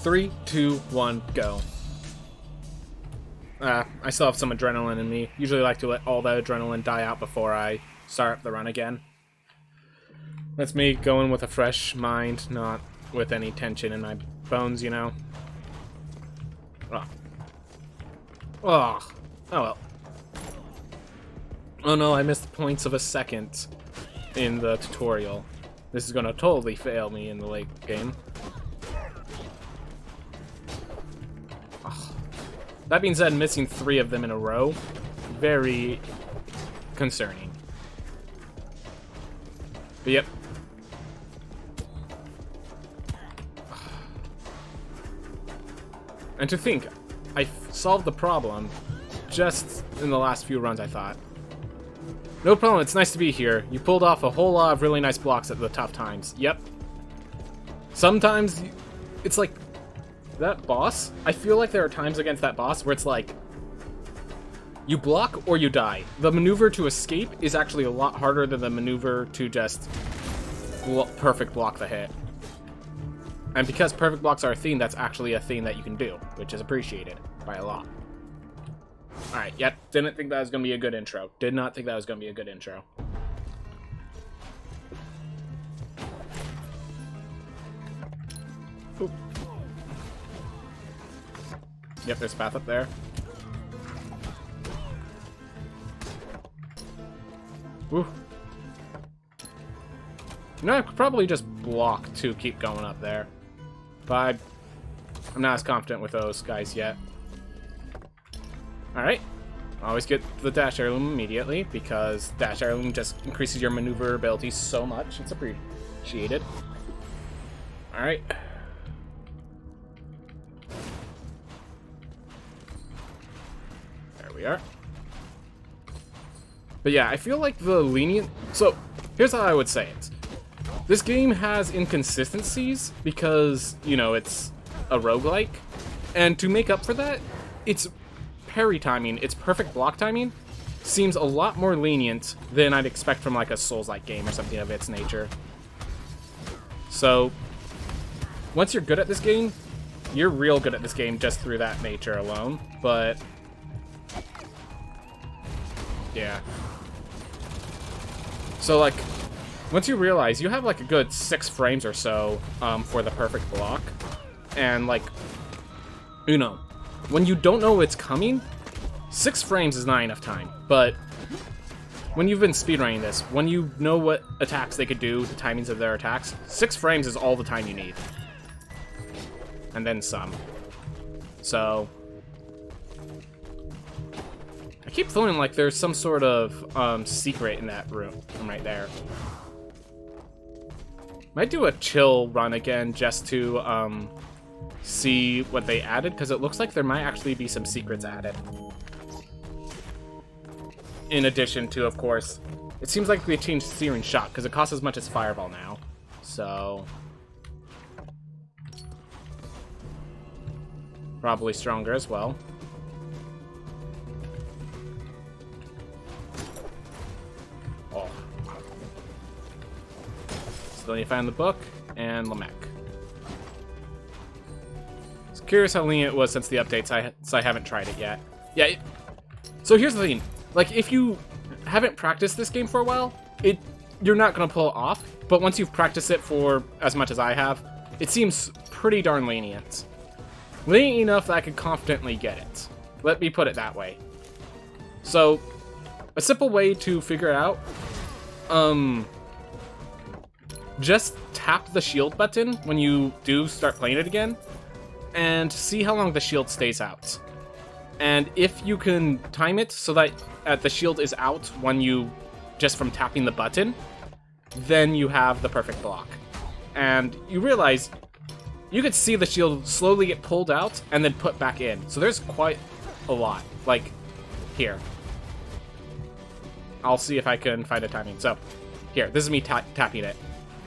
3, 2, 1, go. I still have some adrenaline in me. Usually like to let all that adrenaline die out before I start up the run again. That's me going with a fresh mind, not with any tension in my bones, you know? Ugh. Ugh. Oh well. Oh no, I missed points of a second in the tutorial. This is gonna totally fail me in the late game. Ugh. That being said, missing 3 of them in a row, very concerning. But yep. And to think, I solved the problem just in the last few runs, I thought. No problem, it's nice to be here. You pulled off a whole lot of really nice blocks at the tough times. Yep. Sometimes, it's like, that boss, I feel like there are times against that boss where it's like, you block or you die. The maneuver to escape is actually a lot harder than the maneuver to just perfect block the hit. And because perfect blocks are a thing, that's actually a thing that you can do, which is appreciated by a lot. Alright, yep, didn't think that was going to be a good intro. Did not think that was going to be a good intro. Oop. Yep, there's a path up there. Woo. You know, I could probably just block to keep going up there. But I'm not as confident with those guys yet. Alright. Always get the dash heirloom immediately, because dash heirloom just increases your maneuverability so much. It's appreciated. Alright. There we are. But yeah, I feel like the lenient... So, here's how I would say it. This game has inconsistencies because, you know, it's a roguelike. And to make up for that, its parry timing, its perfect block timing, seems a lot more lenient than I'd expect from like a Souls-like game or something of its nature. So, once you're good at this game, you're real good at this game just through that nature alone. But, yeah. So, like, once you realize you have like a good 6 frames or so for the perfect block, and like, you know, when you don't know it's coming, 6 frames is not enough time. But when you've been speedrunning this, when you know what attacks they could do, the timings of their attacks, 6 frames is all the time you need. And then some. So, I keep feeling like there's some sort of secret in that room right there. Might do a chill run again just to see what they added, because it looks like there might actually be some secrets added. In addition to, of course, it seems like they changed Searing Shot, because it costs as much as Fireball now. So, probably stronger as well. Oh. Still need to find the book, and Lamech. I was curious how lenient it was since the updates, so I haven't tried it yet. Yeah, so here's the thing. Like, if you haven't practiced this game for a while, you're not going to pull it off, but once you've practiced it for as much as I have, it seems pretty darn lenient. Lenient enough that I could confidently get it. Let me put it that way. So, a simple way to figure it out, just tap the shield button when you do start playing it again, and see how long the shield stays out. And if you can time it so that the shield is out when you, just from tapping the button, then you have the perfect block. And you realize you could see the shield slowly get pulled out and then put back in. So there's quite a lot. Like, here. I'll see if I can find a timing. So, here, this is me tapping it.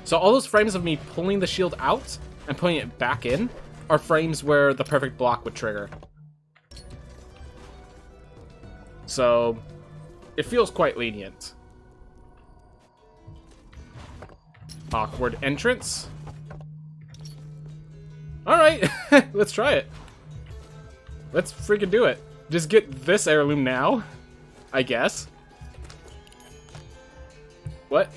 So all those frames of me pulling the shield out and putting it back in are frames where the perfect block would trigger. So, it feels quite lenient. Awkward entrance. Alright, let's try it. Let's freaking do it. Just get this heirloom now, I guess. What?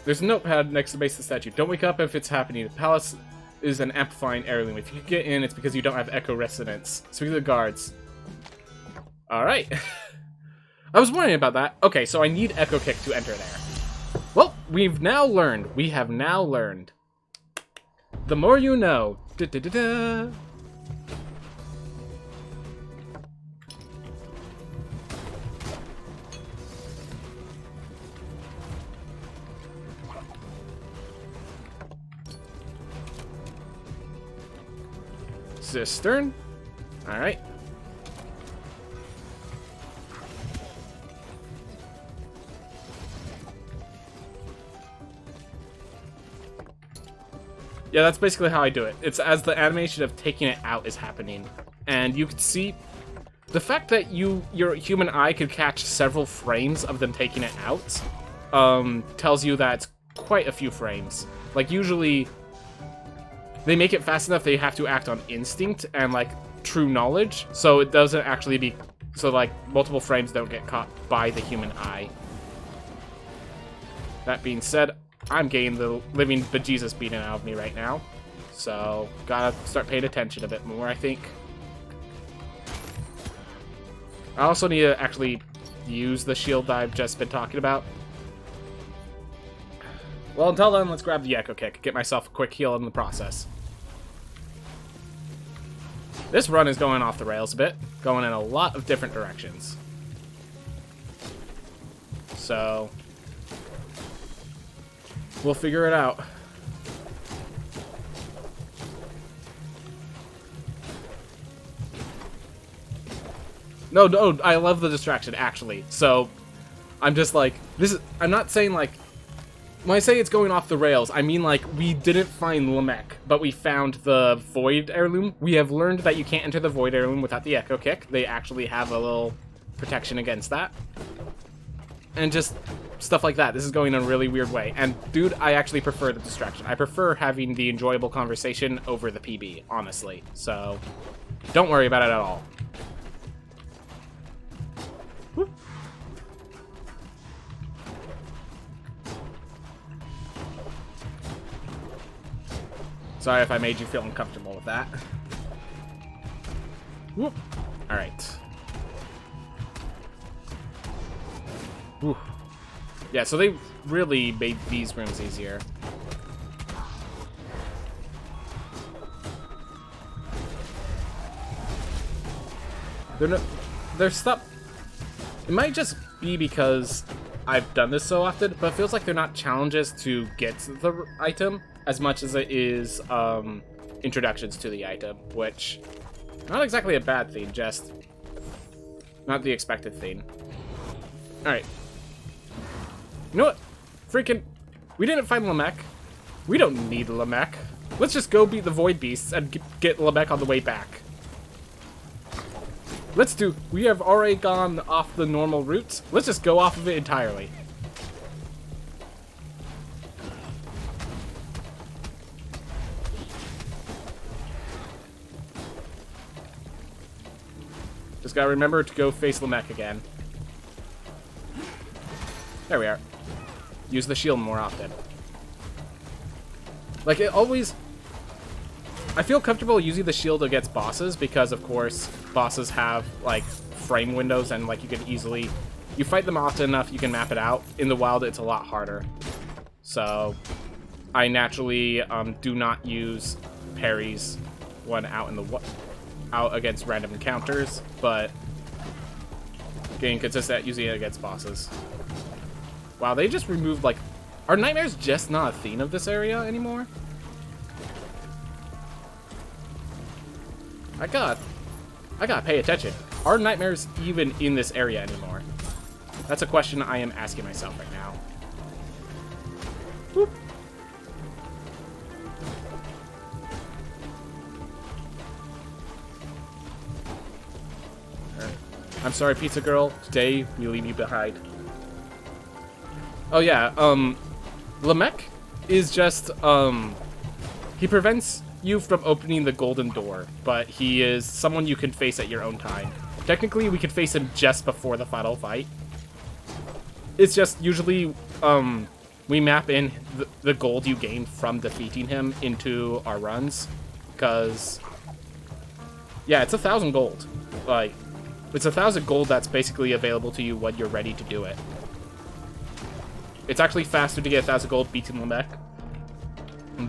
There's a notepad next to the base of the statue. Don't wake up if it's happening. The palace is an amplifying heirloom. If you get in, it's because you don't have echo resonance. Speak to the guards. Alright. I was wondering about that. Okay, so I need Echo Kick to enter there. Well, we've now learned. We have now learned. The more you know. Da -da -da -da. Cistern. Alright. Yeah, that's basically how I do it. It's as the animation of taking it out is happening. And you can see the fact that your human eye could catch several frames of them taking it out tells you that it's quite a few frames. Like, usually they make it fast enough that you have to act on instinct and, like, true knowledge, so it doesn't actually be... So, like, multiple frames don't get caught by the human eye. That being said, I'm getting the living bejesus beaten out of me right now. So, gotta start paying attention a bit more, I think. I also need to actually use the shield that I've just been talking about. Well, until then, let's grab the Echo Kick. Get myself a quick heal in the process. This run is going off the rails a bit. Going in a lot of different directions. So... we'll figure it out. No, I love the distraction, actually. So, I'm just like, I'm not saying, like, when I say it's going off the rails, I mean, like, we didn't find Lamech, but we found the Void Heirloom. We have learned that you can't enter the Void Heirloom without the Echo Kick. They actually have a little protection against that. And just stuff like that. This is going in a really weird way. And, dude, I actually prefer the distraction. I prefer having the enjoyable conversation over the PB, honestly. So, don't worry about it at all. Whoop. Sorry if I made you feel uncomfortable with that. Whoop. Alright. Whew. Yeah, so they really made these rooms easier. They're stuck. It might just be because I've done this so often, but it feels like they're not challenges to get the item as much as it is introductions to the item, which not exactly a bad thing, just not the expected thing. Alright. You know what? Freaking... we didn't find Lamech. We don't need Lamech. Let's just go beat the Void Beasts and get Lamech on the way back. Let's do... we have already gone off the normal routes. Let's just go off of it entirely. Just gotta remember to go face Lamech again. There we are. Use the shield more often. Like, it always... I feel comfortable using the shield against bosses because, of course, bosses have, like, frame windows and, like, you can easily... you fight them often enough, you can map it out. In the wild, it's a lot harder. So, I naturally do not use parries when out in the... out against random encounters, but getting consistent at using it against bosses. Wow, they just removed, like... are nightmares just not a theme of this area anymore? I gotta pay attention. Are nightmares even in this area anymore? That's a question I am asking myself right now. Whoop. I'm sorry, Pizza Girl. Today, we leave you behind. Oh yeah, Lamech is just, he prevents you from opening the golden door, but he is someone you can face at your own time. Technically, we could face him just before the final fight. It's just usually we map in the gold you gain from defeating him into our runs, because yeah, it's 1,000 gold. Like, it's 1,000 gold that's basically available to you when you're ready to do it. It's actually faster to get 1,000 gold beating Lamech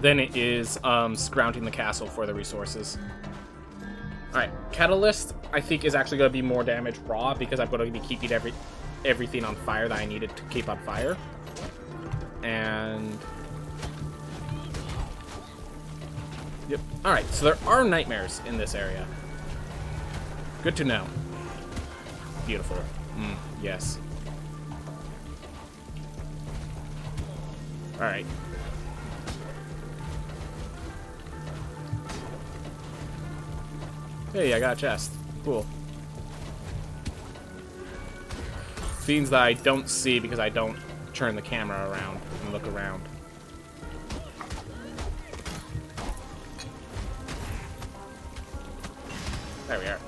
than it is scrounging the castle for the resources. Alright, Catalyst, I think, is actually going to be more damage raw, because I'm going to be keeping everything on fire that I needed to keep on fire. And yep. Alright, so there are nightmares in this area. Good to know. Beautiful. Yes. Alright. Hey, I got a chest. Cool. Fiends that I don't see because I don't turn the camera around and look around. There we are.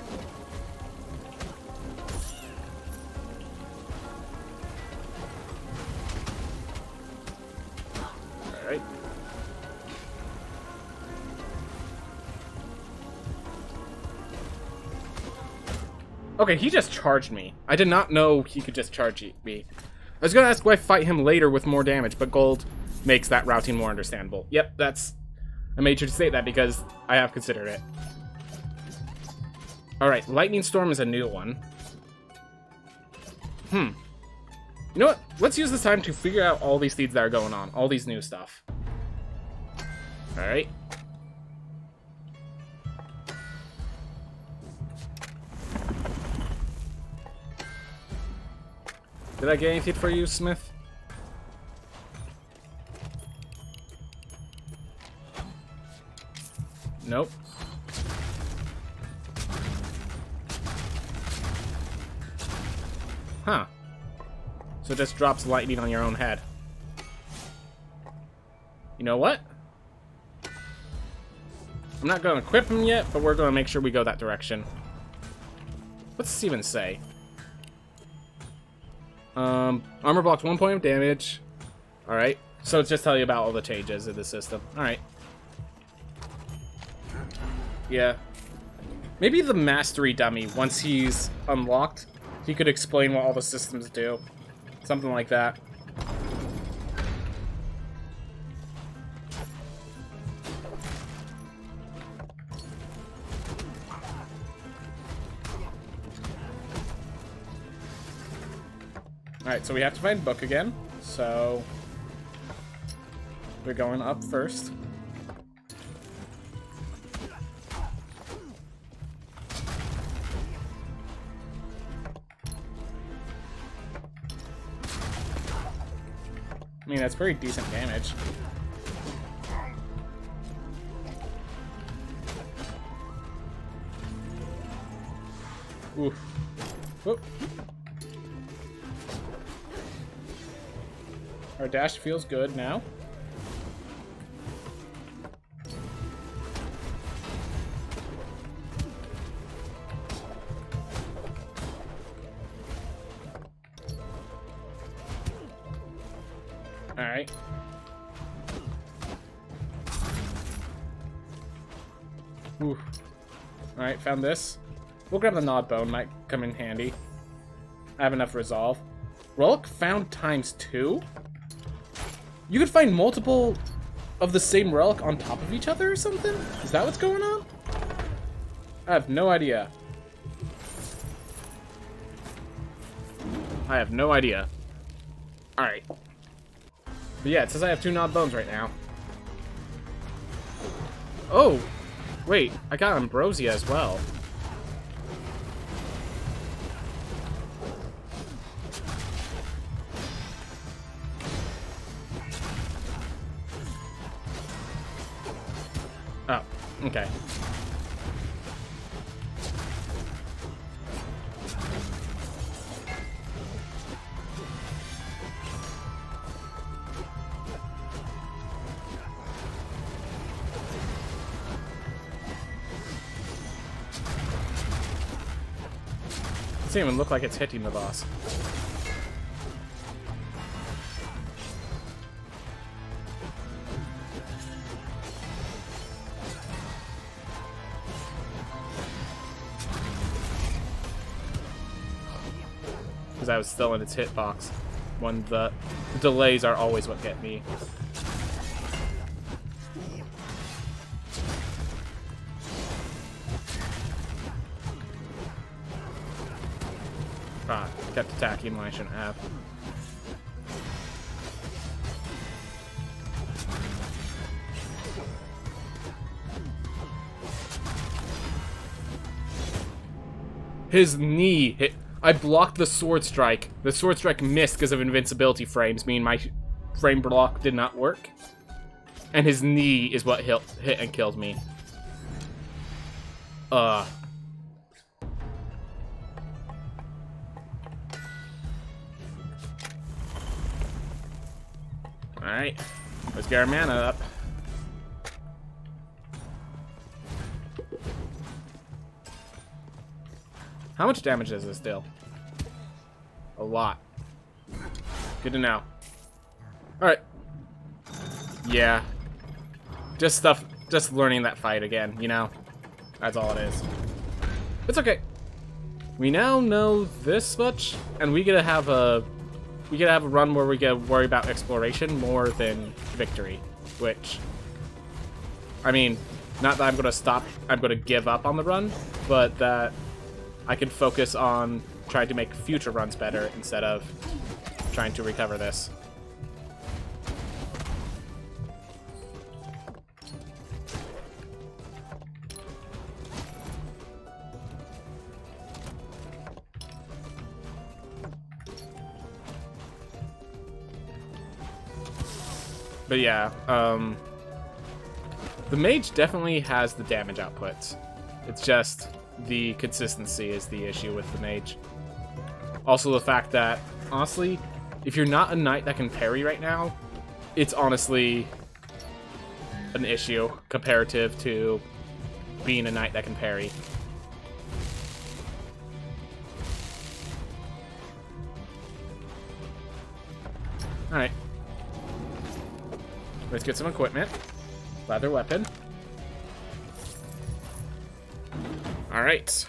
Alright. Okay, he just charged me. I did not know he could just charge me. I was gonna ask why I fight him later with more damage, but gold makes that routing more understandable. Yep, that's... I made sure to say that because I have considered it. Alright, Lightning Storm is a new one. You know what? Let's use this time to figure out all these things that are going on. All these new stuff. Alright. Did I get anything for you, Smith? Nope. Huh. So it just drops lightning on your own head. You know what? I'm not going to equip him yet, but we're going to make sure we go that direction. What's this even say? Armor blocks 1 point of damage. Alright. So it's just telling you about all the changes in the system. Alright. Yeah. Maybe the mastery dummy, once he's unlocked, he could explain what all the systems do. Something like that. Alright, so we have to find Book again. So we're going up first. I mean, that's pretty decent damage. Oof. Whoop. Our dash feels good now. Alright. Oof. Alright, found this. We'll grab the Nod Bone, might come in handy. I have enough resolve. Relic found ×2? You could find multiple of the same relic on top of each other or something? Is that what's going on? I have no idea. I have no idea. Alright. But yeah, it says I have 2 Nod Bones right now. Oh! Wait, I got Ambrosia as well. Oh, okay. Doesn't even look like it's hitting the boss. Because I was still in its hitbox. When the delays are always what get me. Ah, kept attacking when I shouldn't have. His knee hit. I blocked the sword strike. The sword strike missed because of invincibility frames, meaning my frame block did not work. And his knee is what hit and killed me. Alright, let's get our mana up. How much damage does this deal? A lot. Good to know. Alright. Yeah. Just learning that fight again, you know? That's all it is. It's okay. We now know this much, and we get to have a run where we get to worry about exploration more than victory, which, I mean, not that I'm going to give up on the run, but that I can focus on trying to make future runs better instead of trying to recover this. But yeah, the mage definitely has the damage outputs. It's just the consistency is the issue with the mage. Also the fact that, honestly, if you're not a knight that can parry right now, it's honestly an issue comparative to being a knight that can parry. Alright. Let's get some equipment. Leather weapon. Alright.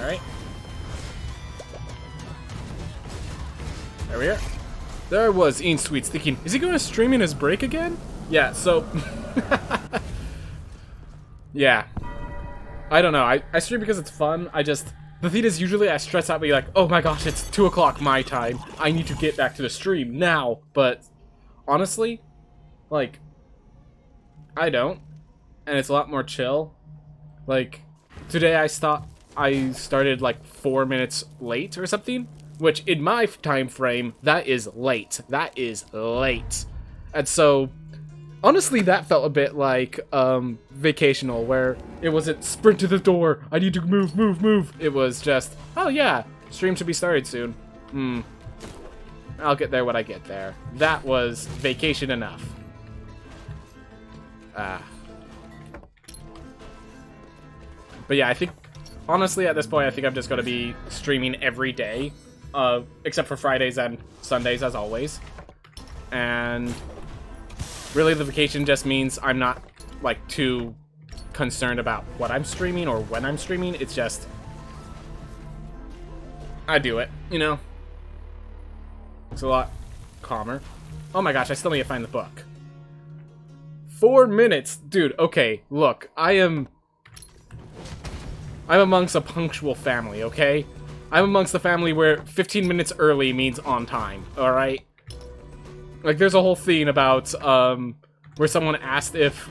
Alright. There we are. There was Ian Sweets thinking, is he going to stream in his break again? Yeah, so... yeah. I don't know. I stream because it's fun. The thing is, usually I stress out, be like, oh my gosh, it's 2 o'clock my time. I need to get back to the stream now. But, honestly, like, I don't. And it's a lot more chill. Like, today I started like 4 minutes late or something, which in my time frame, that is late. That is late. And so, Honestly, that felt a bit like Vacational, where it wasn't sprint to the door, I need to move, move, move. It was just, oh yeah, stream should be started soon. I'll get there when I get there. That was vacation enough. But yeah, I think, honestly, at this point, I think I'm just going to be streaming every day, except for Fridays and Sundays, as always. And really, the vacation just means I'm not, like, too concerned about what I'm streaming or when I'm streaming. It's just, I do it, you know? It's a lot calmer. Oh my gosh, I still need to find the book. 4 minutes! Dude, okay, look, I'm amongst a punctual family, okay? I'm amongst the family where 15 minutes early means on time, alright? Like, there's a whole thing about, where someone asked if,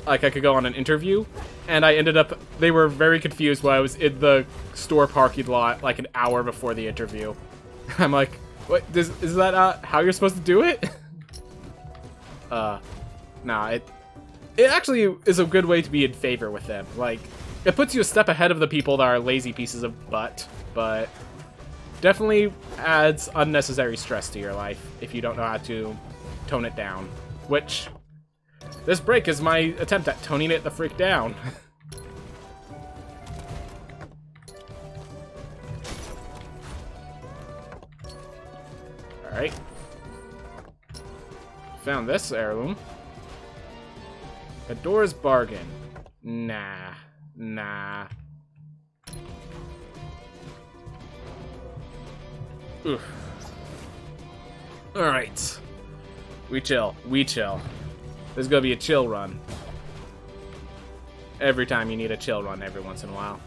like, I could go on an interview, and I ended up, they were very confused when I was in the store parking lot, like, an hour before the interview. I'm like, what, is that, how you're supposed to do it? Nah, it actually is a good way to be in favor with them. Like, it puts you a step ahead of the people that are lazy pieces of butt, but definitely adds unnecessary stress to your life if you don't know how to tone it down. Which, this break is my attempt at toning it the freak down. Alright. Found this heirloom. A door's bargain. Nah. Nah. Oof. Alright. We chill. We chill. This is gonna be a chill run. Every time you need a chill run every once in a while.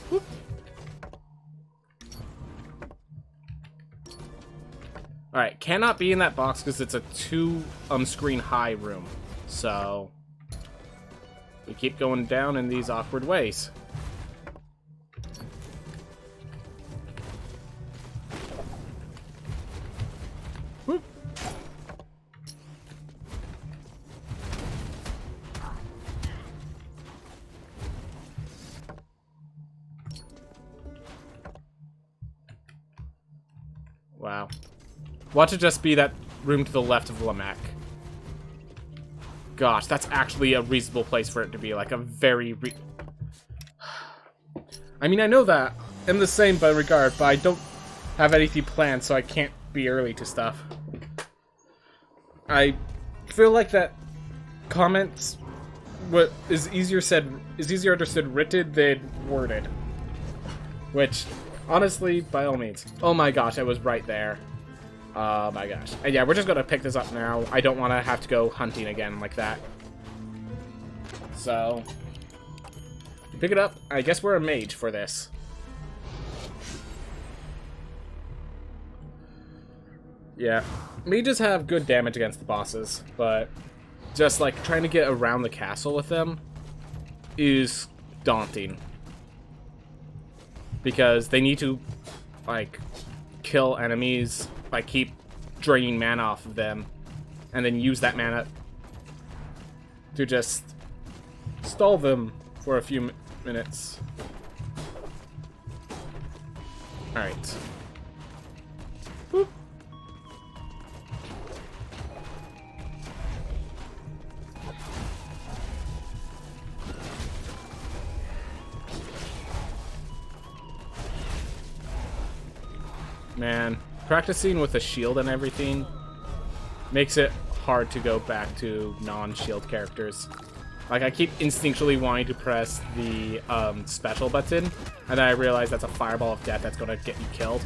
Whoop. Alright, cannot be in that box because it's a 2 screen high room. So we keep going down in these awkward ways. Whoop. Wow. Watch it just be that room to the left of Lamech. Gosh, that's actually a reasonable place for it to be, like a very I mean, I know that in the same regard, but I don't have anything planned, so I can't be early to stuff. I feel like that comments what is easier understood written than worded. Which, honestly, by all means. Oh my gosh, I was right there. Oh my gosh. And yeah, we're just gonna pick this up now. I don't want to have to go hunting again like that. So, pick it up. I guess we're a mage for this. Yeah, mages have good damage against the bosses, but just like trying to get around the castle with them is daunting. Because they need to, like, kill enemies, like, keep draining mana off of them, and then use that mana to just stall them for a few minutes. Alright. Boop. Man, practicing with a shield and everything makes it hard to go back to non-shield characters. Like, I keep instinctually wanting to press the special button, and then I realize that's a fireball of death that's gonna get you killed.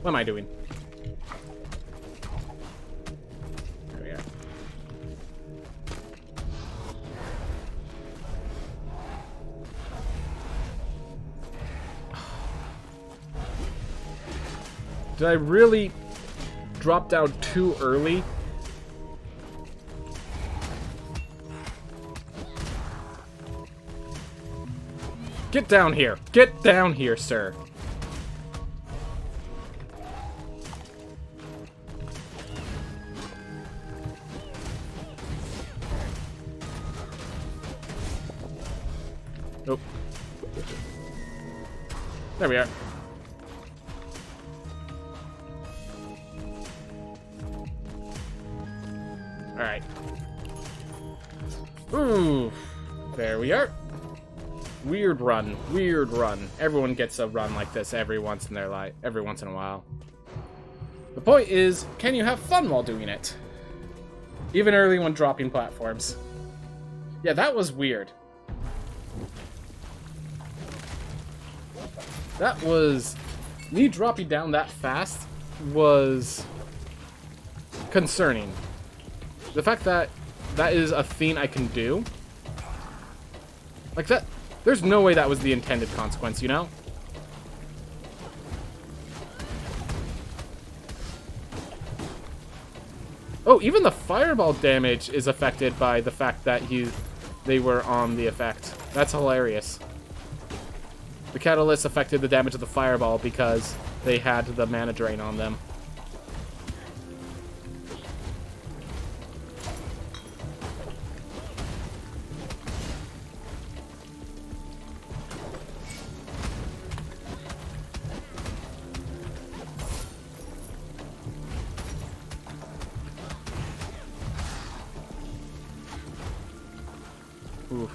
What am I doing? There we go. Did I really drop down too early? Get down here! Get down here, sir! Oh. There we are. Alright. Ooh. There we are. Weird run. Weird run. Everyone gets a run like this every once in their life, every once in a while. The point is, can you have fun while doing it? Even early when dropping platforms. Yeah, that was weird. That was... me dropping down that fast was concerning. The fact that that is a thing I can do. Like that, there's no way that was the intended consequence, you know? Oh, even the fireball damage is affected by the fact that they were on the effect. That's hilarious. The catalyst affected the damage of the fireball because they had the mana drain on them. Oof.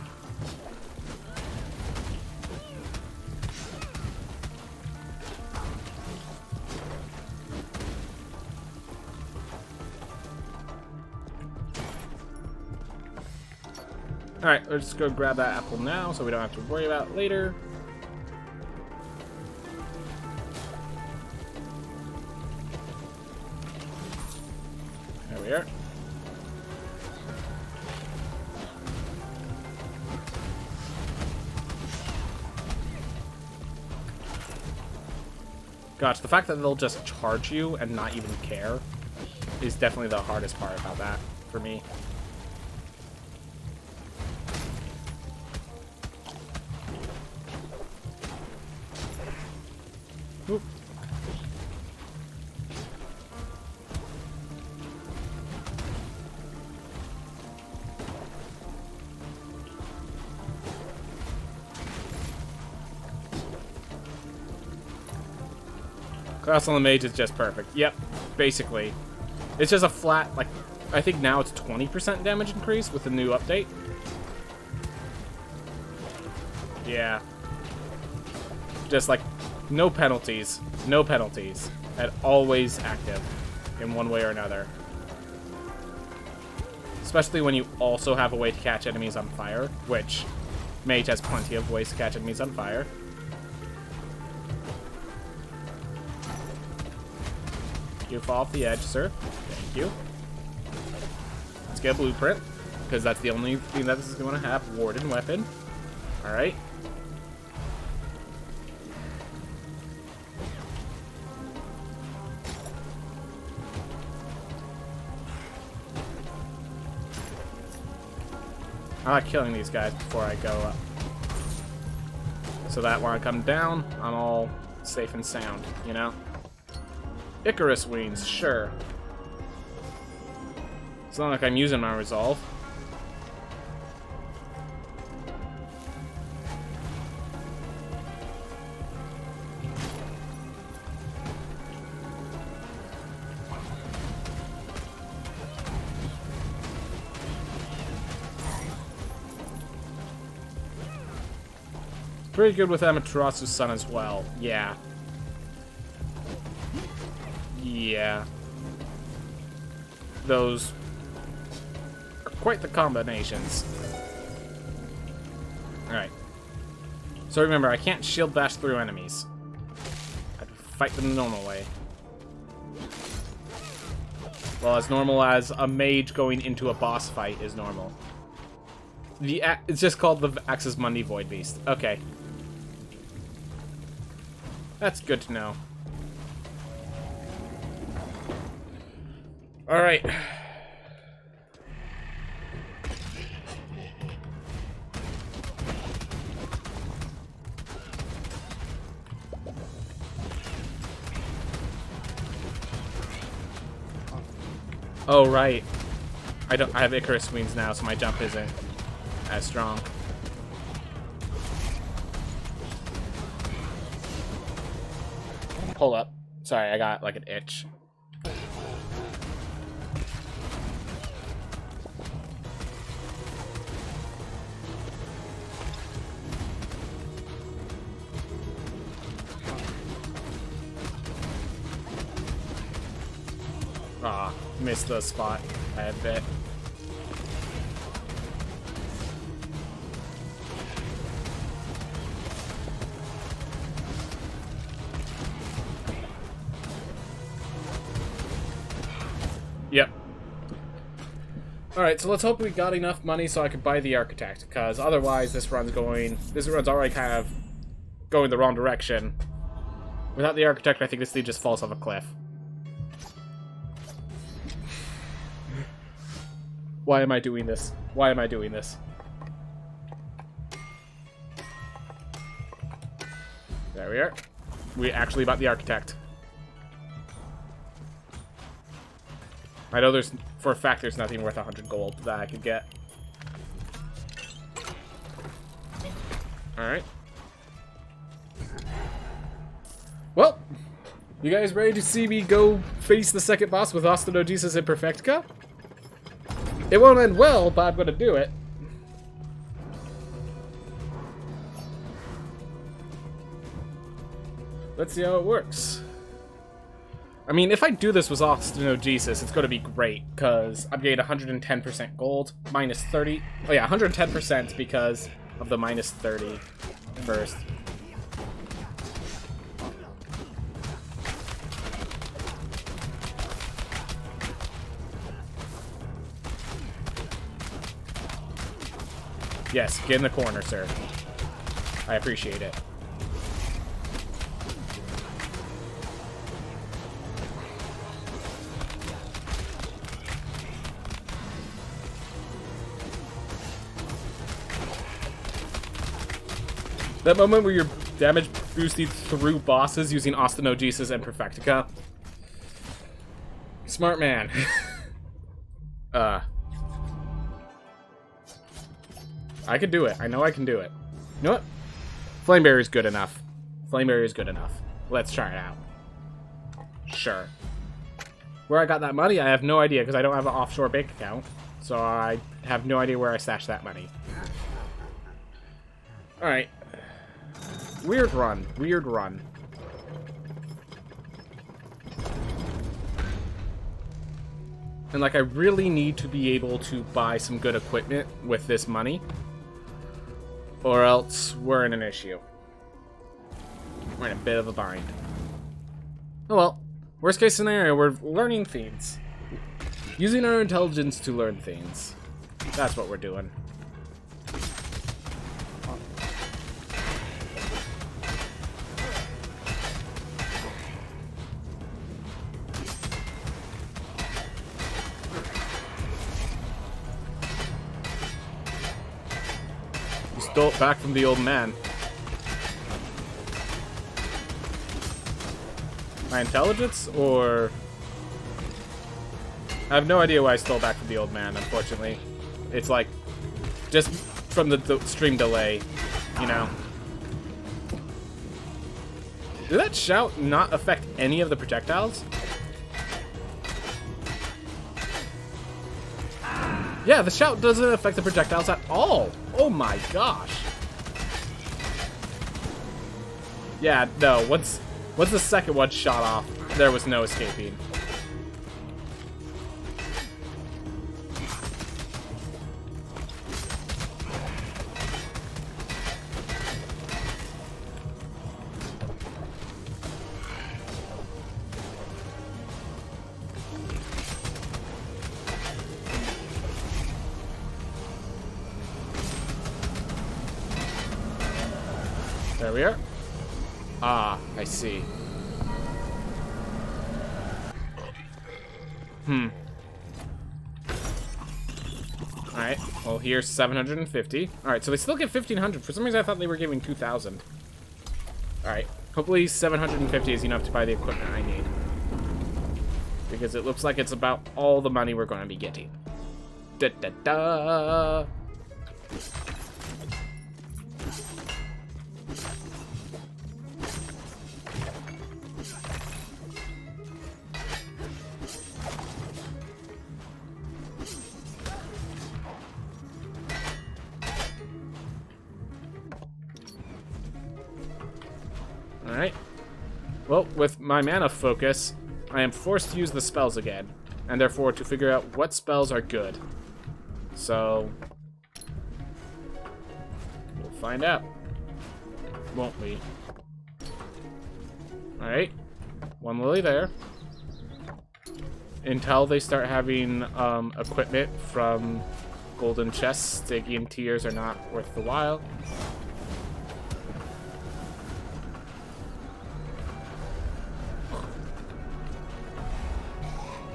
Alright, let's go grab that apple now so we don't have to worry about it later. There we are. Gosh, the fact that they'll just charge you and not even care is definitely the hardest part about that for me. Oop. Class on the mage is just perfect. Yep, basically. It's just a flat, like, I think now it's 20% damage increase with the new update. Yeah. Just like, no penalties. No penalties. And always active in one way or another. Especially when you also have a way to catch enemies on fire, which mage has plenty of ways to catch enemies on fire. You fall off the edge, sir. Thank you. Let's get a blueprint, because that's the only thing that this is going to have. Warden weapon. Alright. I like killing these guys before I go up. So that when I come down, I'm all safe and sound, you know? Icarus wings, sure. It's not like I'm using my resolve. Pretty good with Amaterasu's son as well. Yeah. Yeah. Those are quite the combinations. Alright. So remember, I can't shield bash through enemies. I have to fight them the normal way. Well, as normal as a mage going into a boss fight is normal. It's just called the Axis Mundi Void Beast. Okay. That's good to know. Alright. Oh, right. I have Icarus wings now, so my jump isn't as strong. hold up. Sorry, I got like an itch. Ah, missed the spot. I had bit. Yep. Alright, so let's hope we got enough money so I could buy the architect, because otherwise this run's already kind of going the wrong direction. Without the architect, I think this thing just falls off a cliff. Why am I doing this? Why am I doing this? There we are. We actually bought the architect. I know for a fact there's nothing worth 100 gold that I could get. Alright. Well, you guys ready to see me go face the second boss with Ostenogesis Imperfectica? It won't end well, but I'm gonna do it. Let's see how it works. I mean, if I do this with Ostenogesis, it's gonna be great, because I'm getting 110% gold, minus 30. Oh yeah, 110% because of the minus 30 first. Yes, get in the corner, sir. I appreciate it. That moment where you're damage boosted through bosses using Ostenogesis and Imperfectica. Smart man. I could do it. I know I can do it. You know what? Flame Barrier is good enough. Flame Barrier is good enough. Let's try it out. Sure. Where I got that money, I have no idea, because I don't have an offshore bank account. So I have no idea where I stashed that money. Alright. Weird run. Weird run. And, like, I really need to be able to buy some good equipment with this money. Or else we're in an issue. We're in a bit of a bind. Oh well. Worst case scenario, we're learning things. Using our intelligence to learn things. That's what we're doing. Stole it back from the old man. My intelligence, or... I have no idea why I stole it back from the old man, unfortunately. It's like, just from the stream delay, you know. Did that shout not affect any of the projectiles? Yeah, the shout doesn't affect the projectiles at all. Oh my gosh. Yeah, no, once the second one shot off, there was no escaping. There we are. Ah, I see. Alright, well here's 750. Alright, so they still get 1,500. For some reason I thought they were giving 2,000. Alright, hopefully 750 is enough to buy the equipment I need. Because it looks like it's about all the money we're going to be getting. Da-da-da! Alright. Well, with my mana focus, I am forced to use the spells again, and therefore to figure out what spells are good. So, we'll find out, won't we? Alright, one lily there. Until they start having equipment from golden chests, Stygian tears are not worth the while.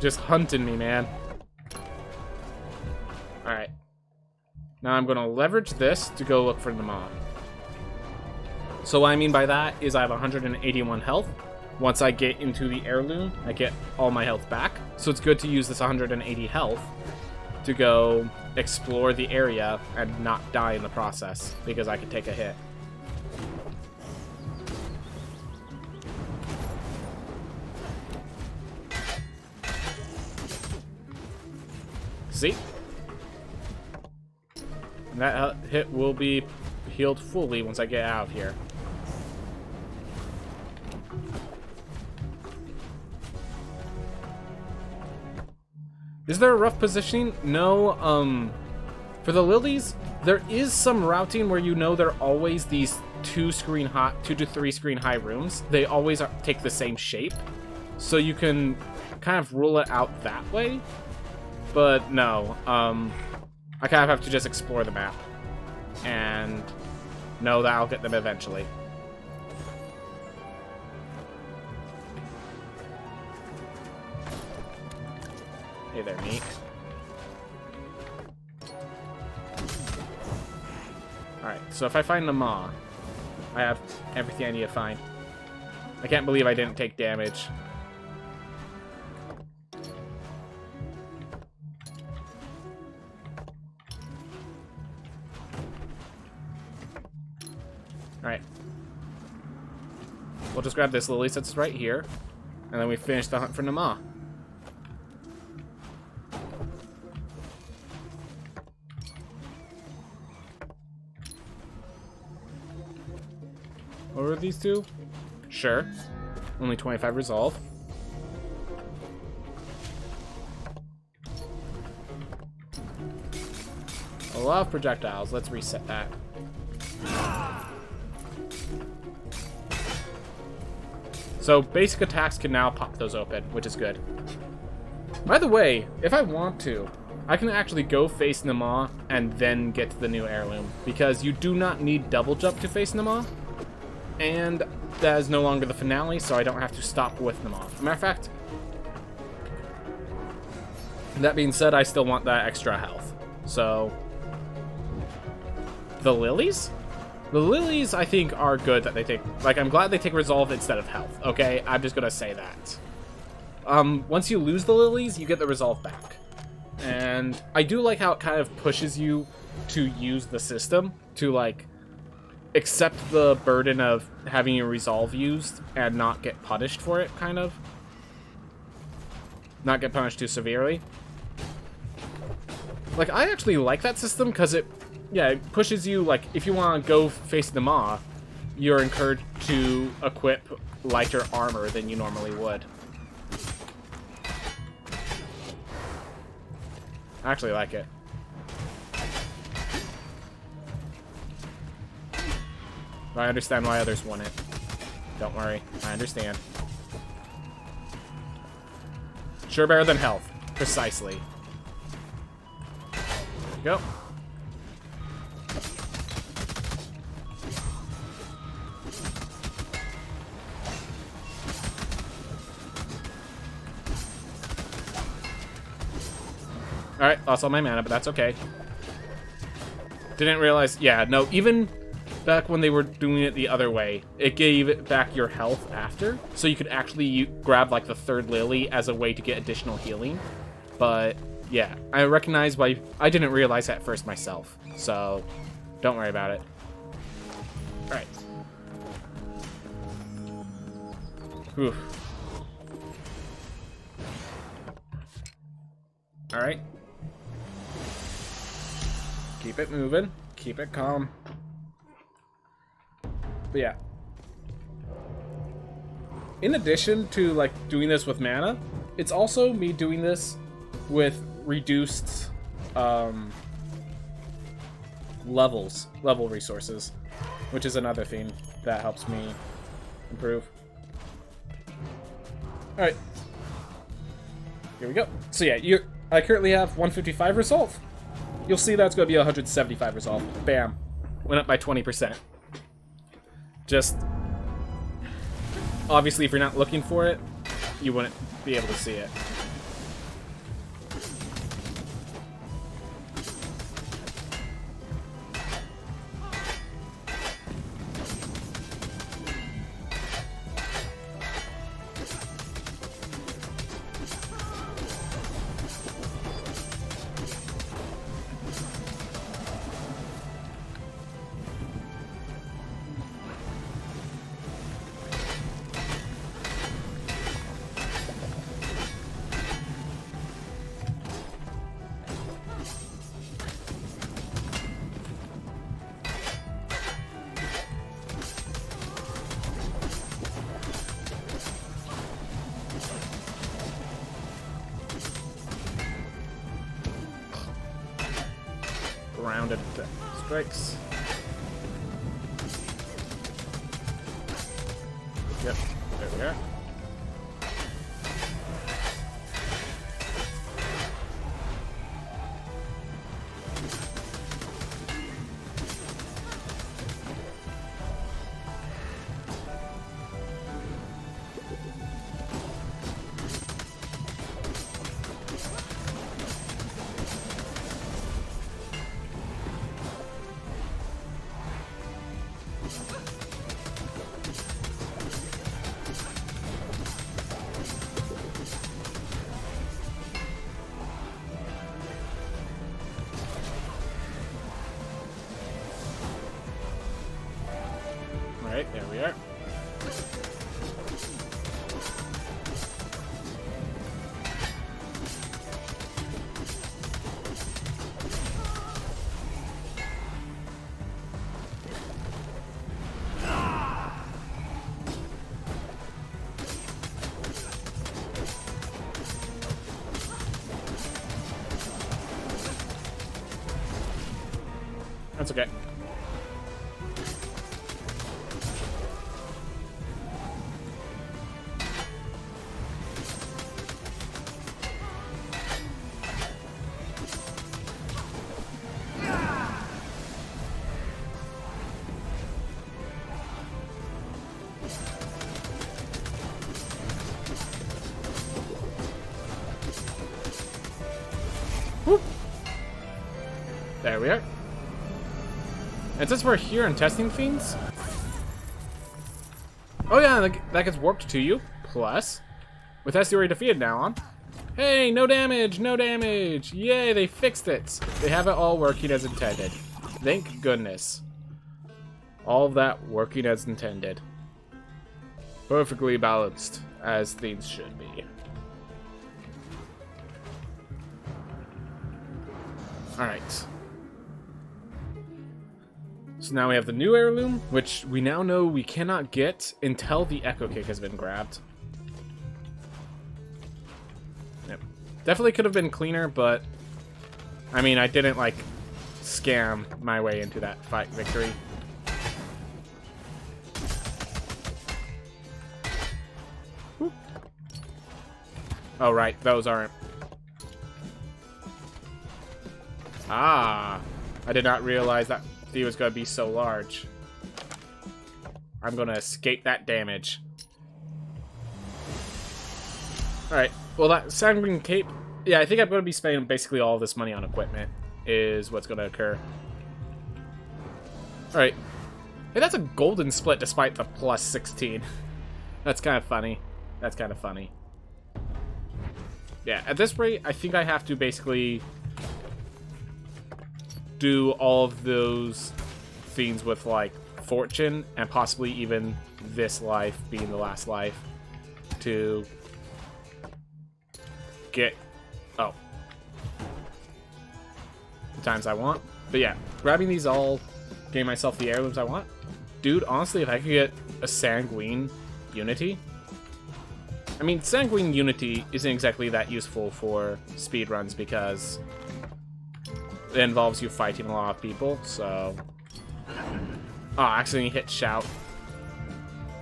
Just hunting me, man. Alright. Now I'm going to leverage this to go look for Nama. So what I mean by that is I have 181 health. Once I get into the heirloom, I get all my health back. So it's good to use this 180 health to go explore the area and not die in the process, because I can take a hit. See? And that hit will be healed fully once I get out of here. Is there a rough positioning? No, for the lilies, there is some routing where you know they're always these 2 to 3 screen high rooms. They always take the same shape. So you can kind of rule it out that way. But no, I kind of have to just explore the map. And know that I'll get them eventually. Hey there, meat. Alright, so if I find the maw, I have everything I need to find. I can't believe I didn't take damage. Alright. We'll just grab this lily since it's right here. And then we finish the hunt for Nama. What were these two? Sure. Only 25 resolve. A lot of projectiles. Let's reset that. So basic attacks can now pop those open, which is good. By the way, if I want to, I can actually go face Nama and then get to the new heirloom, because you do not need double jump to face Nama, and that is no longer the finale, so I don't have to stop with Nama. As a matter of fact, that being said, I still want that extra health. So, the lilies? The lilies, I think, are good that they take... Like, I'm glad they take resolve instead of health, okay? I'm just gonna say that. Once you lose the lilies, you get the resolve back. And I do like how it kind of pushes you to use the system, to, like, accept the burden of having your resolve used and not get punished for it, kind of. Not get punished too severely. Like, I actually like that system because it pushes you, like, if you want to go face the maw, you're encouraged to equip lighter armor than you normally would. I actually like it. I understand why others want it. Don't worry, I understand. Sure, better than health. Precisely. There you go. Alright, lost all my mana, but that's okay. Didn't realize... Yeah, no, even back when they were doing it the other way, it gave it back your health after, so you could actually grab, like, the third lily as a way to get additional healing. But, yeah, I recognize why... I didn't realize that first myself, so don't worry about it. Alright. Oof. Alright. Keep it moving. Keep it calm. But yeah. in addition to like doing this with mana, it's also me doing this with reduced level resources, which is another thing that helps me improve. All right, here we go. So yeah, I currently have 155 resolve. You'll see that's going to be 175 resolve. Bam, went up by 20%. Just obviously, if you're not looking for it, you wouldn't be able to see it. Rounded strikes. Yep, there we are. Alright, there we are. That's okay. Whoop. There we are. And since we're here and testing things... Oh yeah, that gets warped to you. Plus, with Estuary defeated now on. Hey, no damage, no damage! Yay, they fixed it! They have it all working as intended. Thank goodness. All of that working as intended. Perfectly balanced, as things should be. Alright. So now we have the new heirloom, which we now know we cannot get until the Echo Kick has been grabbed. Yep. Definitely could have been cleaner, but... I mean, I didn't, like, scam my way into that fight victory. Whoop. Oh, right. Those aren't... Ah! I did not realize that he was going to be so large. I'm going to escape that damage. Alright, well that Sanguine Cape... Yeah, I think I'm going to be spending basically all this money on equipment, is what's going to occur. Alright. Hey, that's a golden split despite the plus 16. That's kind of funny. That's kind of funny. Yeah, at this rate, I think I have to basically... do all of those things with like fortune and possibly even this life being the last life to get the times I want. But yeah, grabbing these all, getting myself the heirlooms I want. Dude, honestly, if I could get a Sanguine Unity, I mean, Sanguine Unity isn't exactly that useful for speedruns because it involves you fighting a lot of people, so... Oh, I accidentally hit shout.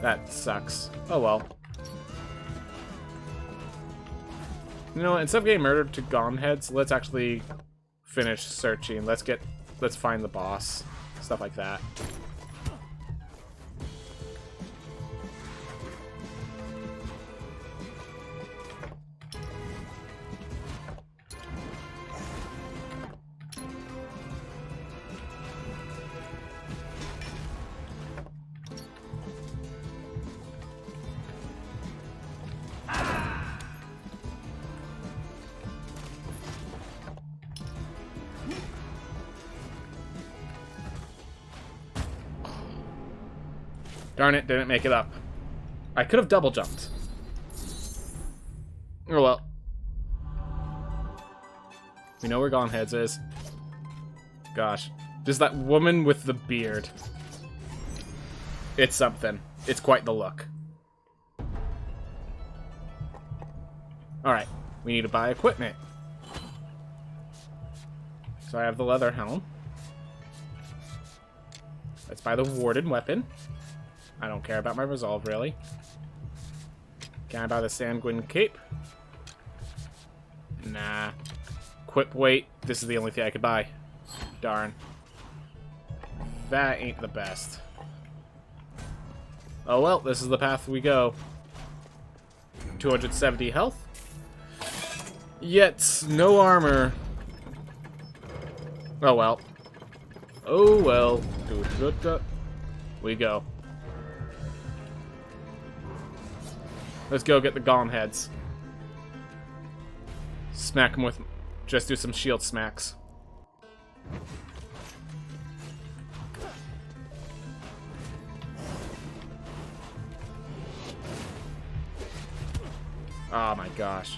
That sucks. Oh well. You know what, instead of getting murdered to Gom heads, let's actually finish searching. Let's find the boss. Stuff like that. Darn it, didn't make it up. I could have double jumped. Oh well. We know where Gone Heads is. Gosh. Just that woman with the beard. It's something. It's quite the look. Alright. We need to buy equipment. So I have the leather helm. Let's buy the warded weapon. I don't care about my resolve, really. Can I buy the Sanguine cape? Nah. Equip weight. This is the only thing I could buy. Darn. That ain't the best. Oh well, this is the path we go. 270 health. Yet, no armor. Oh well. Oh well. We go. Let's go get the golem heads. Smack them with... Just do some shield smacks. Oh my gosh.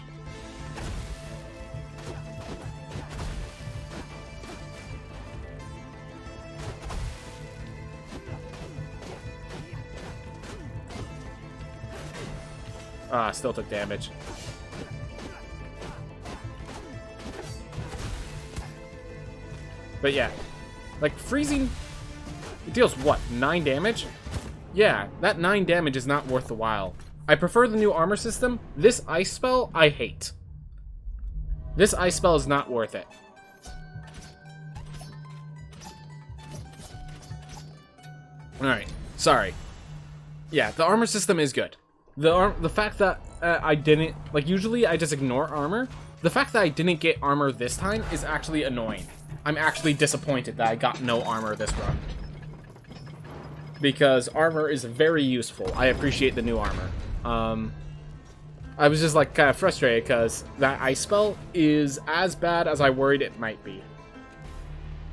Ah, still took damage. But yeah, like freezing, it deals what, 9 damage? Yeah, that 9 damage is not worth the while. I prefer the new armor system. This ice spell, I hate. This ice spell is not worth it. Alright, sorry. Yeah, the armor system is good. The fact that I didn't... Like, usually I just ignore armor. The fact that I didn't get armor this time is actually annoying. I'm actually disappointed that I got no armor this run. Because armor is very useful. I appreciate the new armor. I was just, like, kind of frustrated because that ice spell is as bad as I worried it might be.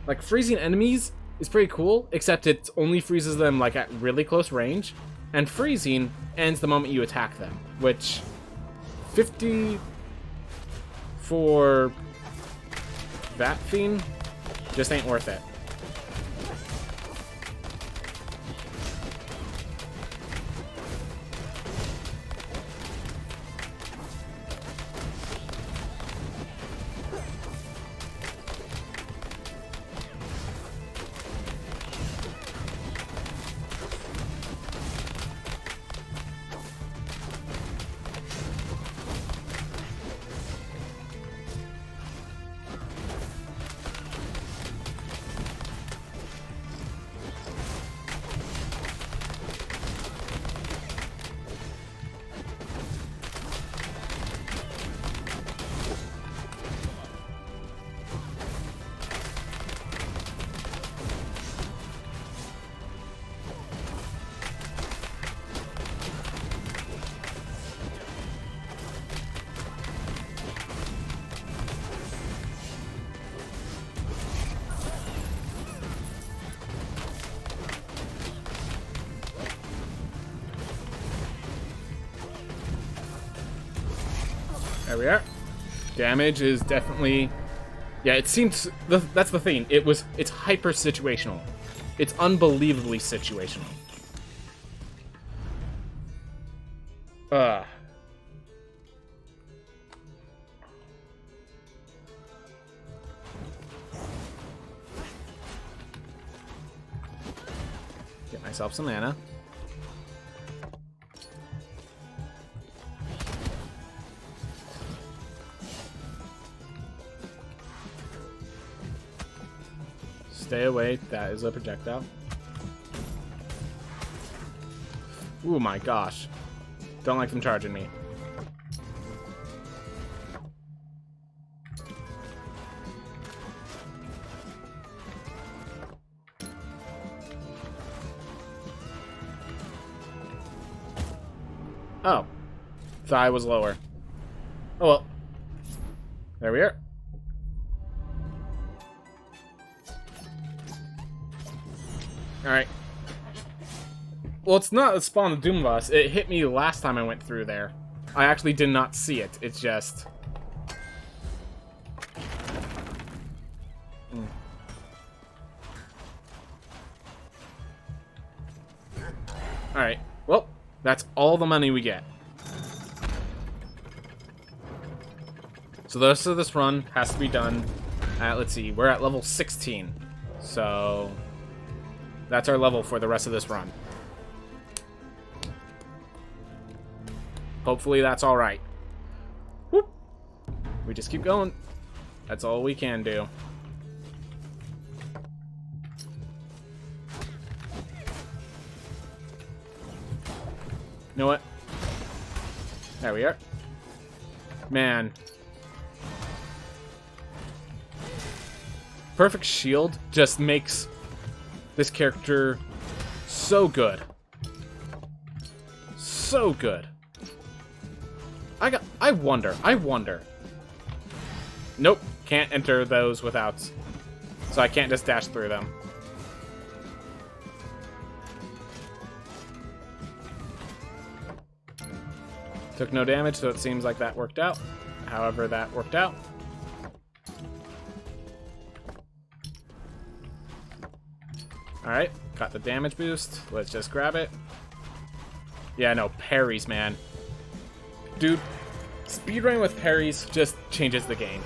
Like, freezing enemies is pretty cool, except it only freezes them, like, at really close range. And freezing ends the moment you attack them, which 50 for that thing just ain't worth it. There we are. Damage is definitely... Yeah, it seems... That's the thing. It's hyper-situational. It's unbelievably situational. myself some mana. Stay away. That is a projectile. Ooh, my gosh. Don't like them charging me. Oh. Thigh was lower. Oh well. There we are. Alright. Well, it's not a spawn of Doom Boss. It hit me last time I went through there. I actually did not see it. It's just... Alright. Well, that's all the money we get. So the rest of this run has to be done at, let's see, we're at level 16. So... that's our level for the rest of this run. Hopefully that's alright. Whoop! We just keep going. That's all we can do. You know what? There we are. Man. Perfect Shield just makes this character so good. So good. I wonder. Nope, can't enter those without, so I can't just dash through them. Took no damage, so it seems like that worked out. However, that worked out. Alright, got the damage boost. Let's just grab it. Yeah, no, parries, man. Dude, speedrunning with parries just changes the game.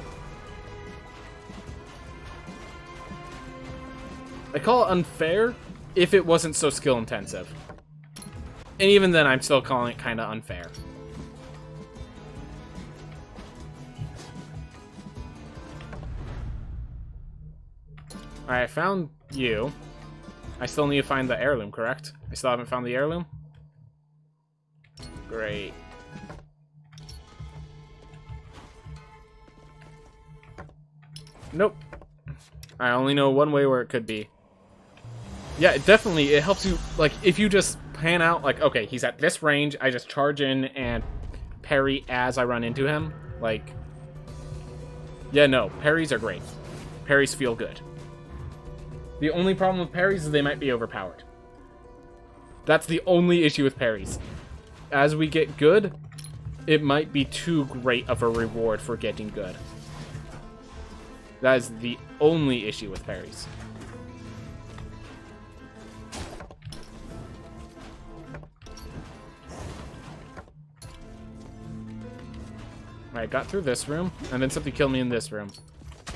I call it unfair if it wasn't so skill intensive. And even then, I'm still calling it kind of unfair. Alright, I found you. I still need to find the heirloom, correct? I still haven't found the heirloom? Great. Nope. I only know one way where it could be. Yeah, it definitely, it helps you, like, if you just pan out, like, okay, he's at this range, I just charge in and parry as I run into him. Like, yeah, no, parries are great. Parries feel good. The only problem with parries is they might be overpowered. That's the only issue with parries. As we get good, it might be too great of a reward for getting good. That is the only issue with parries. Alright, got through this room, and then something killed me in this room.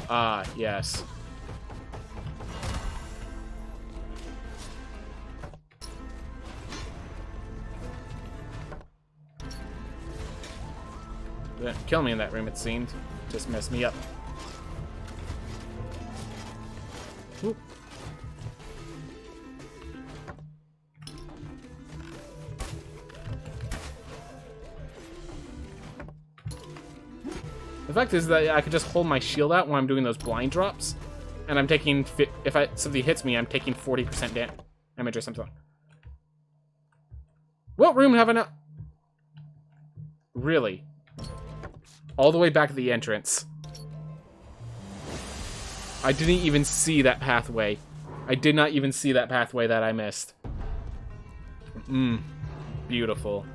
Ah, yes. Didn't kill me in that room, it seemed. Just messed me up. Whoop. The fact is that I could just hold my shield out when I'm doing those blind drops, and I'm taking, if something hits me, I'm taking 40% damage or something. What room have I not? Really? All the way back at the entrance. I didn't even see that pathway. I did not even see that pathway that I missed. Beautiful.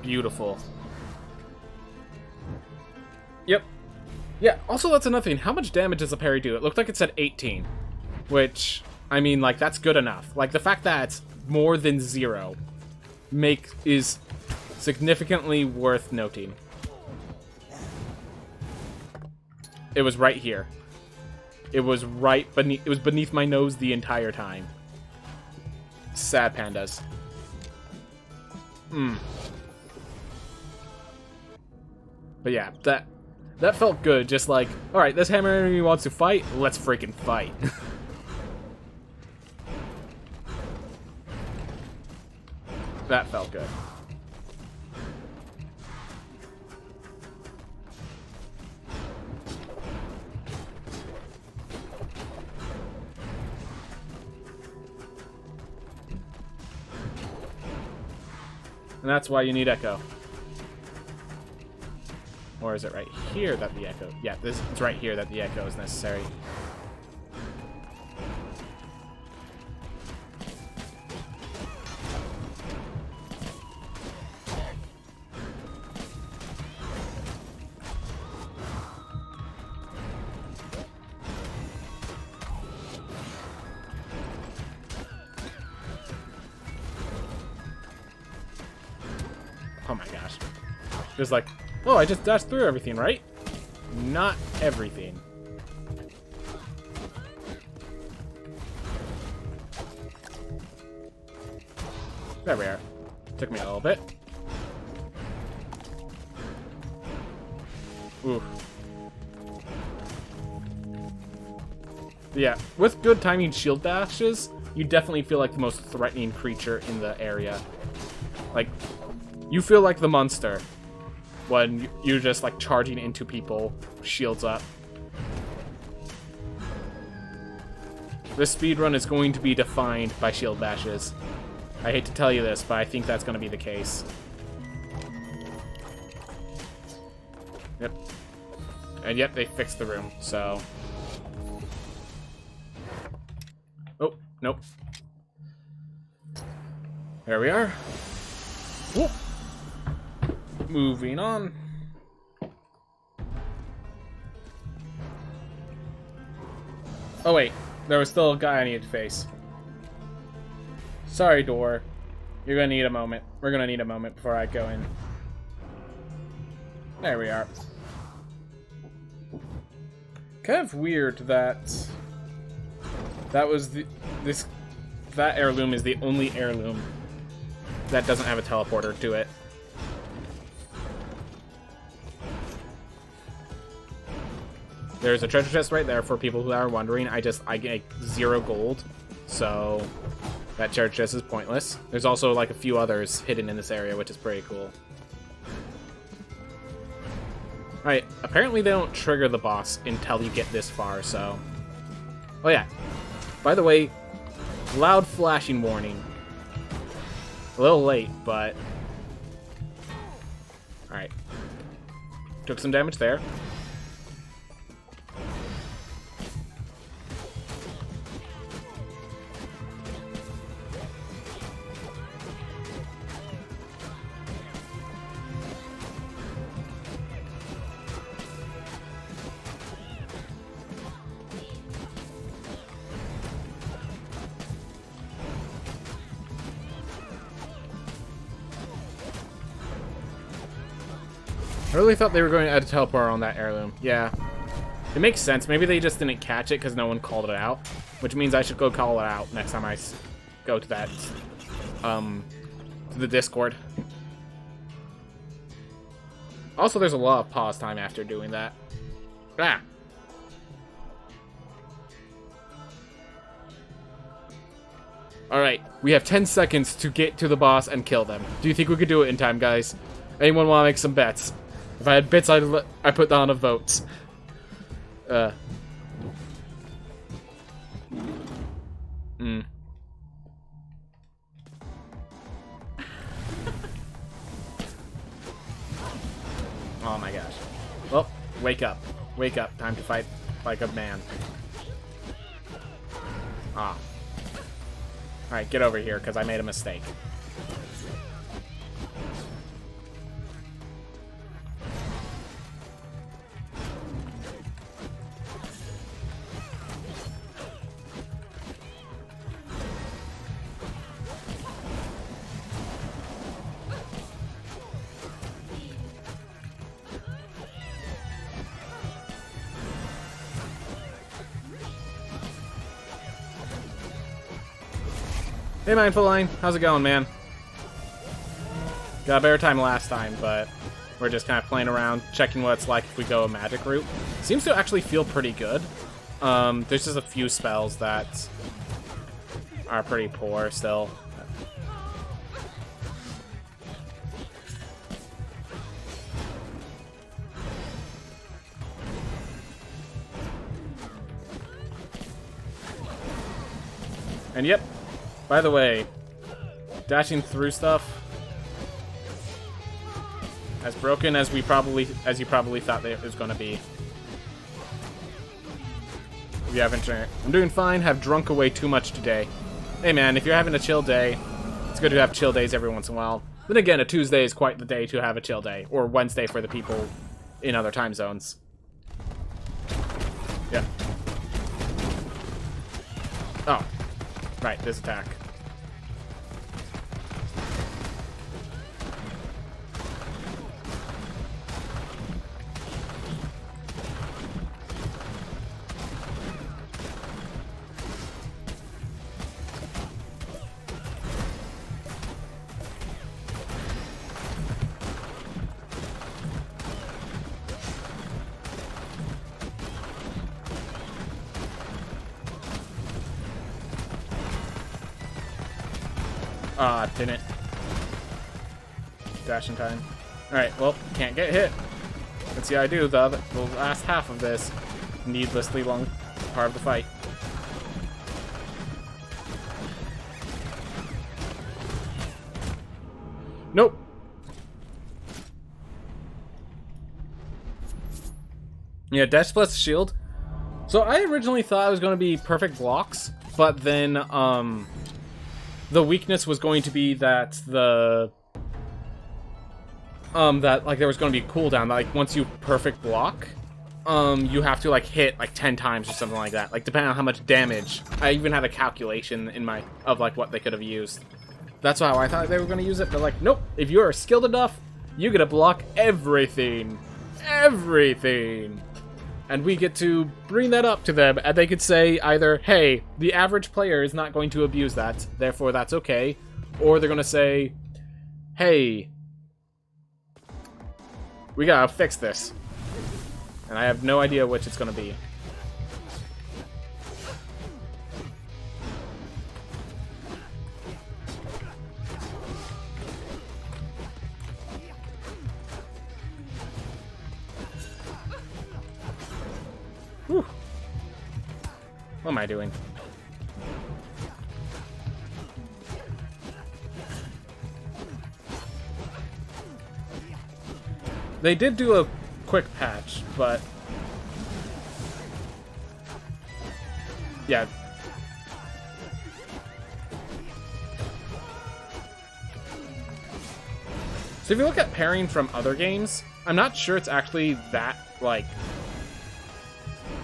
Beautiful. Yep. Yeah, also that's another thing. How much damage does a parry do? It looked like it said 18. Which, I mean, like, that's good enough. Like, the fact that it's more than 0 is significantly worth noting. It was right here. It was right beneath, it was beneath my nose the entire time. Sad pandas. But yeah, that felt good. Just like, alright, this hammer enemy wants to fight, let's freaking fight. That felt good. And that's why you need Echo. Or is it right here that the Echo... Yeah, it's right here that the Echo is necessary. Oh my gosh. Just like, oh, I just dashed through everything, right? Not everything. There we are. Took me a little bit. Oof. Yeah, with good timing shield dashes, you definitely feel like the most threatening creature in the area. Like, you feel like the monster when you're just like charging into people, shields up. This speedrun is going to be defined by shield bashes. I hate to tell you this, but I think that's going to be the case. Yep. And yep, they fixed the room, so... Oh, nope. There we are. Whoop. Moving on. Oh wait, there was still a guy I needed to face. Sorry, door. You're gonna need a moment. We're gonna need a moment before I go in. There we are. Kind of weird that that heirloom is the only heirloom that doesn't have a teleporter to it. There's a treasure chest right there for people who are wondering. I get 0 gold, so that treasure chest is pointless. There's also like a few others hidden in this area, which is pretty cool. Alright, apparently they don't trigger the boss until you get this far, so... Oh yeah, by the way, loud flashing warning. A little late, but... Alright. Took some damage there. I really thought they were going to add a teleporter on that heirloom. Yeah. It makes sense. Maybe they just didn't catch it because no one called it out. Which means I should go call it out next time I go to that, to the Discord. Also, there's a lot of pause time after doing that. Ah! Alright, we have 10 seconds to get to the boss and kill them. Do you think we could do it in time, guys? Anyone want to make some bets? If I had bits, I'd put down a vote. Oh my gosh. Well, wake up. Wake up. Time to fight like a man. Ah. Alright, get over here, because I made a mistake. Hey, Mindful Line. How's it going, man? Got a better time last time, but we're just kind of playing around, checking what it's like if we go a magic route. Seems to actually feel pretty good. There's just a few spells that are pretty poor still. And yep, by the way, dashing through stuff, as broken as you probably thought that it was going to be. If you haven't drank, I'm doing fine. Have drunk away too much today. Hey man, if you're having a chill day, it's good to have chill days every once in a while. Then again, a Tuesday is quite the day to have a chill day, or Wednesday for the people in other time zones. Yeah. Oh. Right, this attack. Ah, didn't. Dash in time. Alright, well, can't get hit. Let's see how I do, the last half of this needlessly long part of the fight. Nope. Yeah, dash plus shield. So I originally thought it was going to be perfect blocks, but then, the weakness was going to be that that like there was going to be a cooldown. Like once you perfect block, you have to like hit like 10 times or something like that. Like depending on how much damage. I even had a calculation in my of like what they could have used. That's how I thought they were going to use it. But like, nope. If you are skilled enough, you get to block everything, everything. And we get to bring that up to them, and they could say either, hey, the average player is not going to abuse that, therefore that's okay, or they're going to say, hey, we gotta fix this. And I have no idea which it's going to be. Whew. What am I doing? They did do a quick patch, but yeah. So if you look at pairing from other games, I'm not sure it's actually that, like,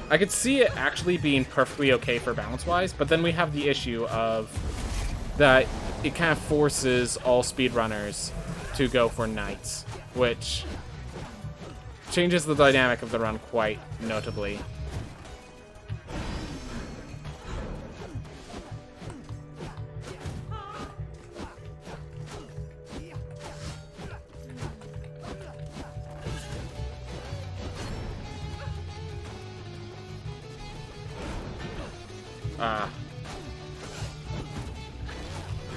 I could see it actually being perfectly okay for balance-wise, but then we have the issue of that it kind of forces all speedrunners to go for knights, which changes the dynamic of the run quite notably.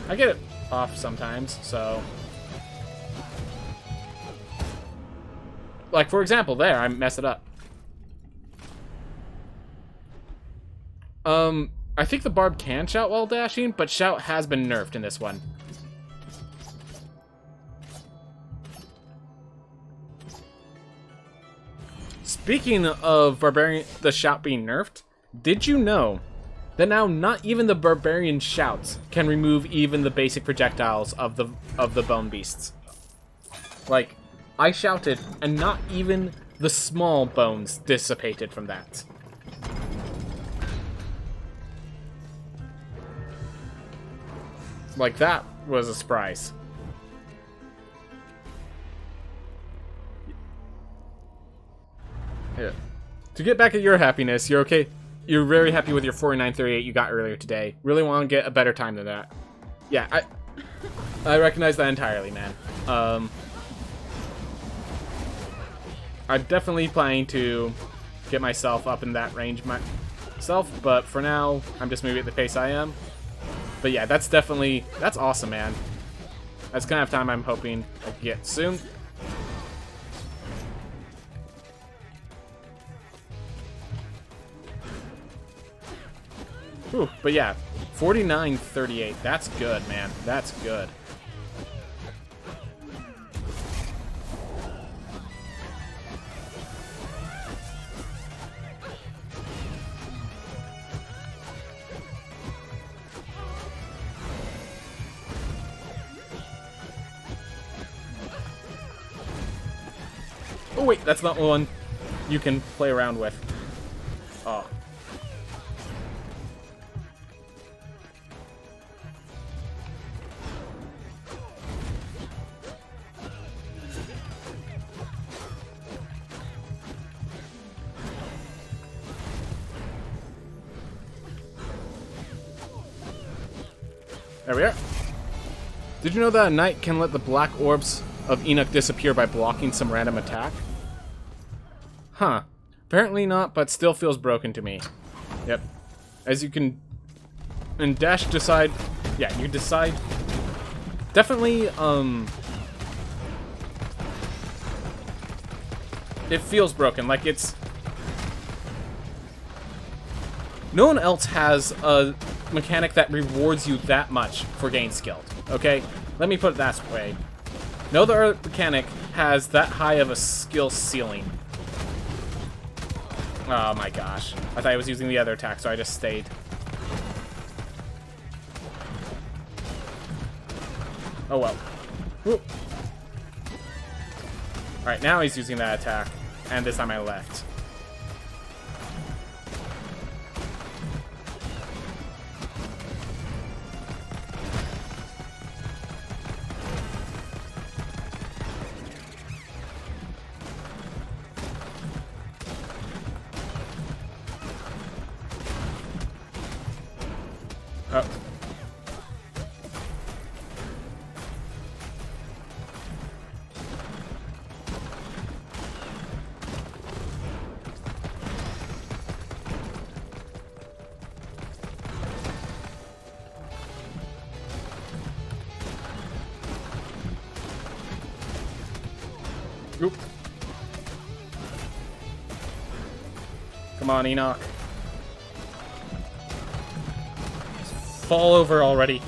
I get it off sometimes, so... Like, for example, there, I messed it up. I think the Barb can shout while dashing, but shout has been nerfed in this one. Speaking of Barbarian, the shout being nerfed, did you know that now not even the Barbarian shouts can remove even the basic projectiles of the Bone Beasts? Like, I shouted, and not even the small bones dissipated from that. Like, that was a surprise. Yeah. To get back at your happiness, you're okay. You're very happy with your 49.38 you got earlier today. Really want to get a better time than that. Yeah, I recognize that entirely, man. I'm definitely planning to get myself up in that range myself, but for now, I'm just moving at the pace I am. But yeah, that's awesome, man. That's kind of time I'm hoping I can get soon. Whew, but yeah, 49-38. That's good, man. That's good. Oh wait, that's not one you can play around with. Oh. There we are. Did you know that a knight can let the black orbs of Enoch disappear by blocking some random attack? Huh. Apparently not, but still feels broken to me. Yep. As you can... And dash decide... Yeah, you decide... Definitely, it feels broken, like it's... No one else has a mechanic that rewards you that much for getting skilled, okay? Let me put it that way. No other mechanic has that high of a skill ceiling. Oh my gosh. I thought I was using the other attack, so I just stayed. Oh well. Alright, now he's using that attack. And this time I left. Oh. Oop. Come on, Enoch. Fall over already.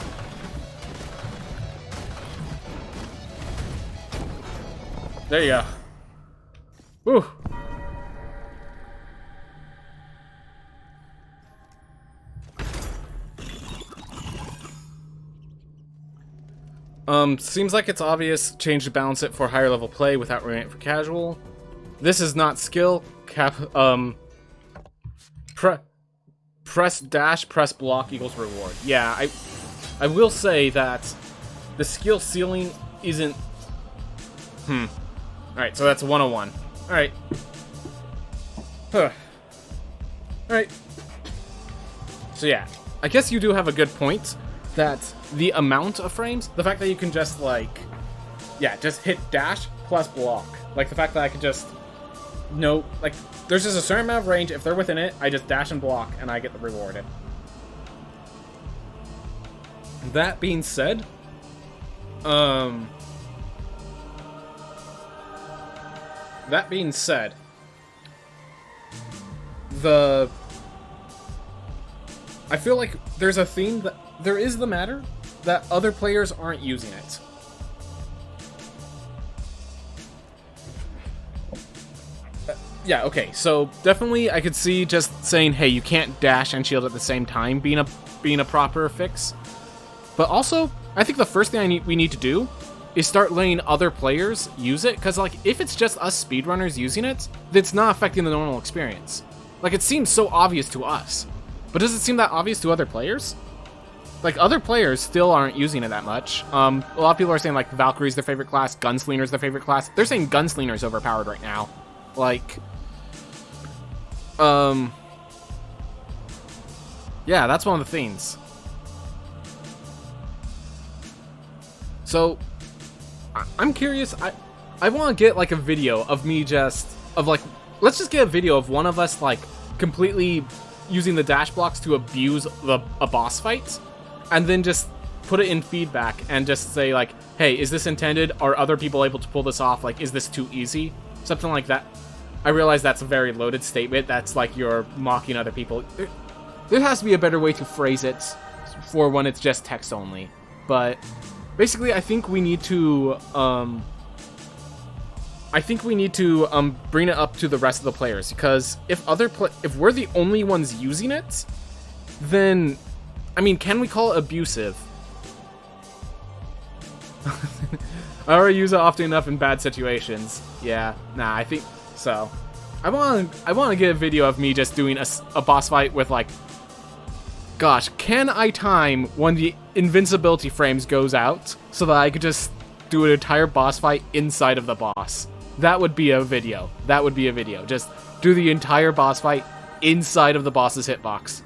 There you go. Woo. Seems like it's obvious change to balance it for higher level play without ruining it for casual. This is not skill. Press dash, press block equals reward. Yeah, I will say that the skill ceiling isn't... Alright, so that's 101. Alright. Alright. So yeah, I guess you do have a good point that the amount of frames, the fact that you can just like... Yeah, just hit dash plus block. Like the fact that I could just... No, like, there's just a certain amount of range. If they're within it, I just dash and block, and I get rewarded. That being said, I feel like there's a theme that there is the matter that other players aren't using it. Yeah, okay, so definitely I could see just saying, hey, you can't dash and shield at the same time being a proper fix. But also, I think the first thing we need to do is start letting other players use it, because like if it's just us speedrunners using it, it's not affecting the normal experience. Like it seems so obvious to us, but does it seem that obvious to other players? Like other players still aren't using it that much. A lot of people are saying like Valkyrie's their favorite class, Gunslinger's their favorite class. They're saying Gunslinger's overpowered right now. Like, yeah, that's one of the things. So, I'm curious, I want to get, like, a video of me let's just get a video of one of us, like, completely using the dash blocks to abuse a boss fight, and then just put it in feedback and just say, like, hey, is this intended? Are other people able to pull this off? Like, is this too easy? Something like that. I realize that's a very loaded statement. That's like you're mocking other people. There has to be a better way to phrase it for when it's just text only. But basically, I think we need to bring it up to the rest of the players, because if we're the only ones using it, then I mean, can we call it abusive? I already use it often enough in bad situations. Yeah, nah, I think so. I want to get a video of me just doing a boss fight with, like, gosh, can I time when the invincibility frames goes out so that I could just do an entire boss fight inside of the boss? That would be a video. That would be a video. Just do the entire boss fight inside of the boss's hitbox.